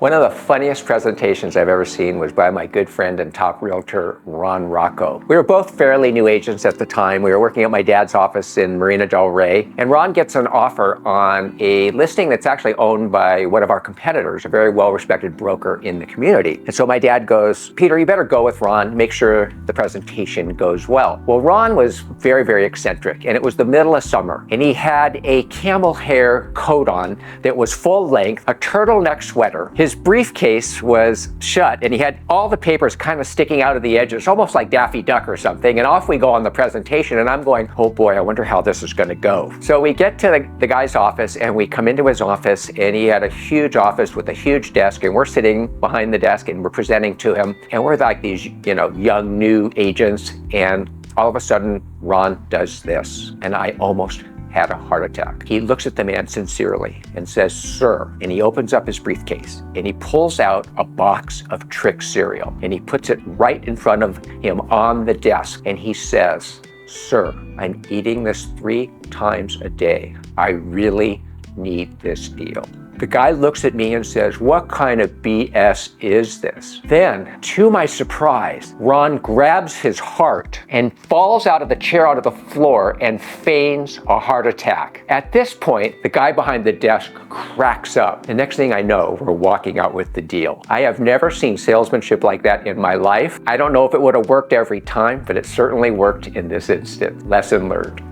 One of the funniest presentations I've ever seen was by my good friend and top realtor, Rocco. We were both fairly new agents at the time. We were working at my dad's office in Marina del Rey, and Ron gets an offer on a listing that's actually owned by one of our competitors, a very well-respected broker in the community. And so my dad goes, "Peter, you better go with Ron, make sure the presentation goes well." Well, Ron was very, very eccentric, and it was the middle of summer, and he had a camel hair coat on that was full length, a turtleneck sweater. His briefcase was shut, and he had all the papers kind of sticking out of the edges, almost like Daffy Duck or something. And off we go on the presentation, and I'm going, oh boy, I wonder how this is going to go. So we get to the guy's office, and we come into his office, and he had a huge office with a huge desk, and we're sitting behind the desk, and we're presenting to him, and we're like these, young new agents, and all of a sudden, Ron does this, and I almost had a heart attack. He looks at the man sincerely and says, "Sir," and he opens up his briefcase and he pulls out a box of Trix cereal and he puts it right in front of him on the desk, and he says, "Sir, I'm eating this 3 times a day. I really need this deal." The guy looks at me and says, "What kind of BS is this?" Then, to my surprise, Ron grabs his heart and falls out of the chair onto the floor and feigns a heart attack. At this point, the guy behind the desk cracks up. The next thing I know, we're walking out with the deal. I have never seen salesmanship like that in my life. I don't know if it would have worked every time, but it certainly worked in this instant. Lesson learned.